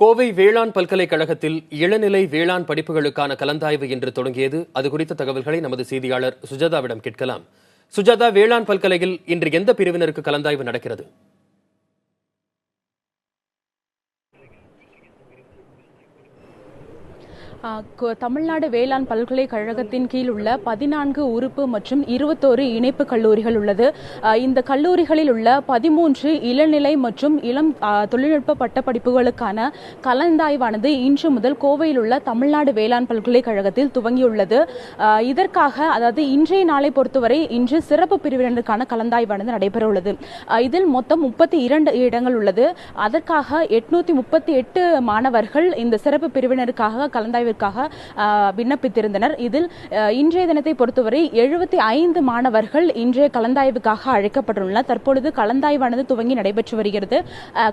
கோவை வேளாண் பல்கலைக்கழகத்தில் இளநிலை வேளாண் படிப்புகளுக்கான கலந்தாய்வு இன்று தொடங்கியது. அது குறித்த தகவல்களை நமது செய்தியாளர் சுஜாதாவிடம் கேட்கலாம். சுஜாதா, வேளாண் பல்கலையில் இன்று எந்த பிரிவினருக்கு கலந்தாய்வு நடக்கிறது? தமிழ்நாடு வேளாண் பல்கலைக்கழகத்தின் கீழ் உள்ள 14 உறுப்பு மற்றும் 21 இணைப்பு கல்லூரிகள் உள்ளது. இந்த கல்லூரிகளில் உள்ள 13 இளநிலை மற்றும் இளம் தொழில்நுட்ப பட்டப்படிப்புகளுக்கான கலந்தாய்வானது இன்று முதல் கோவையில் உள்ள தமிழ்நாடு வேளாண் பல்கலைக்கழகத்தில் துவங்கியுள்ளது. இதற்காக, அதாவது இன்றைய நாளை பொறுத்தவரை இன்று சிறப்பு பிரிவினருக்கான கலந்தாய்வானது நடைபெற உள்ளது. இதில் மொத்தம் 32 இடங்கள் உள்ளது. அதற்காக 838 மாணவர்கள் இந்த சிறப்பு பிரிவினருக்காக கலந்தாய்வு விண்ணப்பித்திருந்தனர். இதில் இன்றைய தினத்தை பொறுத்தவரை 75 மாணவர்கள் இன்றைய கலந்தாய்வுக்காக அழைக்கப்பட்டுள்ளனர். தற்பொழுது கலந்தாய்வானது துவங்கி நடைபெற்று வருகிறது.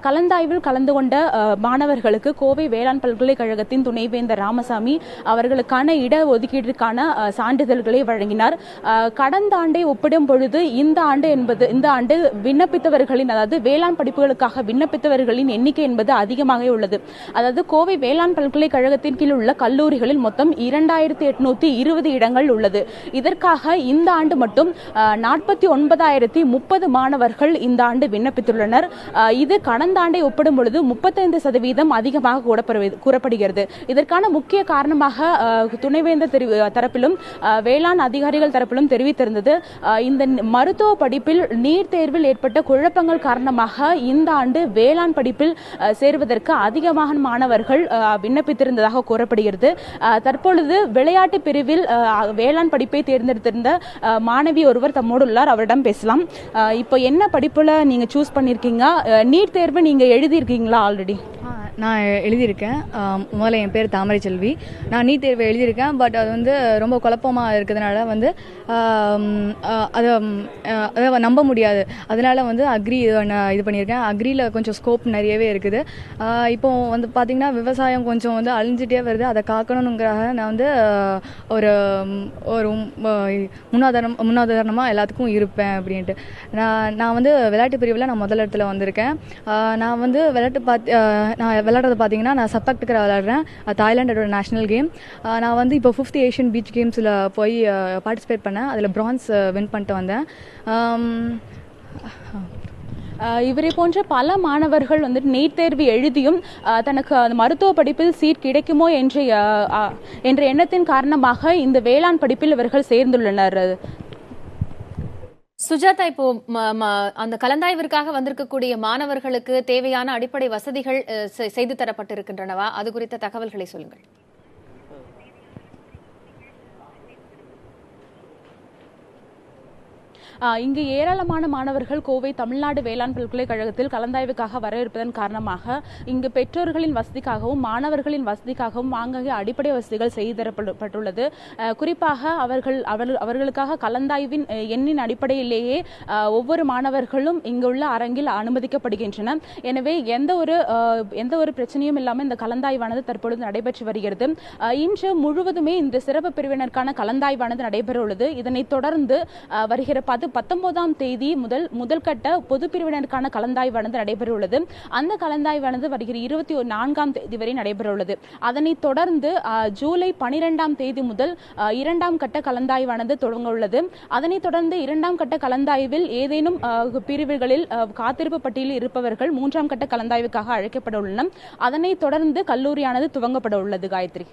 கலந்தாய்வில் கலந்து கொண்ட மாணவர்களுக்கு கோவை வேளாண் பல்கலைக்கழகத்தின் துணைவேந்தர் ராமசாமி அவர்களுக்கான இடஒதுக்கீட்டிற்கான சான்றிதழ்களை வழங்கினார். கடந்த ஆண்டை ஒப்பிடும் பொழுது இந்த ஆண்டு விண்ணப்பித்தவர்களின், அதாவது வேளாண் படிப்புகளுக்காக விண்ணப்பித்தவர்களின் எண்ணிக்கை என்பது அதிகமாக உள்ளது. அதாவது கோவை வேளாண் பல்கலைக்கழகத்தின் கீழ் உள்ள கல்லூரிகளில் மொத்தம் 2820 இடங்கள் உள்ளது. இதற்காக இந்த ஆண்டு மட்டும் 49,030 மாணவர்கள் இந்த ஆண்டு விண்ணப்பித்துள்ளனர். இது கடந்த ஆண்டை ஒப்பிடும் பொழுது 35% அதிகமாக கூறப்படுகிறது. இதற்கான முக்கிய காரணமாக துணைவேந்தர் தரப்பிலும் வேளாண் அதிகாரிகள் தரப்பிலும் தெரிவித்திருந்தது, இந்த மருத்துவ படிப்பில் நீட் தேர்வில் ஏற்பட்ட குழப்பங்கள் காரணமாக இந்த ஆண்டு வேளாண் படிப்பில் சேர்வதற்கு அதிகமான மாணவர்கள் விண்ணப்பித்திருந்ததாக கூறப்படுகிறது. தற்பொழுது விளையாட்டு பிரிவில் வேளாண் படிப்பை தேர்ந்தெடுத்திருந்த மாணவி ஒருவர் தம்மோடு உள்ளார். அவரிடம் பேசலாம். இப்போ என்ன படிப்புல நீங்க சூஸ் பண்ணிருக்கீங்க? நீட் தேர்வு நீங்க எழுதியிருக்கீங்களா? ஆல்ரெடி நான் எழுதியிருக்கேன். முதல்ல என் பேர் தாமரை செல்வி. நான் நீட் தேர்வு எழுதியிருக்கேன். பட் அது வந்து ரொம்ப குழப்பமாக இருக்கிறதுனால வந்து அதை நம்ப முடியாது. அதனால வந்து அக்ரி இது பண்ணியிருக்கேன். அக்ரியில் கொஞ்சம் ஸ்கோப் நிறையவே இருக்குது. இப்போ வந்து பார்த்திங்கன்னா விவசாயம் கொஞ்சம் வந்து அழிஞ்சிட்டே வருது. அதை காக்கணுங்கிறதாக நான் வந்து ஒரு முன்னாதாரணமாக எல்லாத்துக்கும் இருப்பேன் அப்படின்ட்டு. நான் வந்து விளையாட்டு பிரிவில் நான் முதல் இடத்துல வந்திருக்கேன். நான் வந்து நான் விளையாடுறது பார்த்தீங்கன்னா, நான் சப்டாக்டிக்கரை விளையாடுறேன். தாய்லாண்டோட நேஷனல் கேம். நான் வந்து இப்போ 5th ஏஷியன் பீச் கேம்ஸில் போய் பார்ட்டிசிபேட் பண்ணேன். அதில் பிரான்ஸ் வின் பண்ணிட்டு வந்தேன். இவரை போன்ற பல மாணவர்கள் வந்து நீட் தேர்வு எழுதியும் தனக்கு மருத்துவ படிப்பில் சீட் கிடைக்குமோ என்ற எண்ணத்தின் காரணமாக இந்த வேளாண் படிப்பில் இவர்கள் சேர்ந்துள்ளனர். சுஜாதா, இப்போ அந்த கலந்தாய்விற்காக வந்திருக்கக்கூடிய மாணவர்களுக்கு தேவையான அடிப்படை வசதிகள் செய்து தரப்பட்டிருக்கின்றனவா? அது குறித்த தகவல்களை சொல்லுங்கள். இங்கு ஏராளமான மாணவர்கள் கோவை தமிழ்நாடு வேளாண் பல்கலைக்கழகத்தில் கலந்தாய்வுக்காக வர இருப்பதன் காரணமாக இங்கு பெற்றோர்களின் வசதிக்காகவும் மாணவர்களின் வசதிக்காகவும் ஆங்காங்கே அடிப்படை வசதிகள் செய்து தரப்பட்டுள்ளது. குறிப்பாக அவர்களுக்காக கலந்தாய்வின் எண்ணின் அடிப்படையிலேயே ஒவ்வொரு மாணவர்களும் இங்குள்ள அரங்கில் அனுமதிக்கப்படுகின்றனர். எனவே எந்த ஒரு பிரச்சனையும் இல்லாமல் இந்த கலந்தாய்வானது தற்பொழுது நடைபெற்று வருகிறது. இன்று முழுவதுமே இந்த சிறப்பு பிரிவினருக்கான கலந்தாய்வானது நடைபெற உள்ளது. இதனைத் தொடர்ந்து வருகிற 19ஆம் தேதி முதல் கட்ட பொது பிரிவினருக்கான கலந்தாய்வானது நடைபெற உள்ளது. அந்த கலந்தாய்வானது வருகிற 24ஆம் தேதி வரை நடைபெற உள்ளது. அதனைத் தொடர்ந்து ஜூலை 12ஆம் தேதி முதல் 2ஆம் கட்ட கலந்தாய்வானது தொடங்க உள்ளது. அதனைத் தொடர்ந்து 2ஆம் கட்ட கலந்தாய்வில் ஏதேனும் பிரிவுகளில் காத்திருப்பு பட்டியலில் இருப்பவர்கள் 3ஆம் கட்ட கலந்தாய்வுக்காக அழைக்கப்பட உள்ளனர். அதனைத் தொடர்ந்து கல்லூரியானது துவங்கப்பட உள்ளது. காயத்ரி.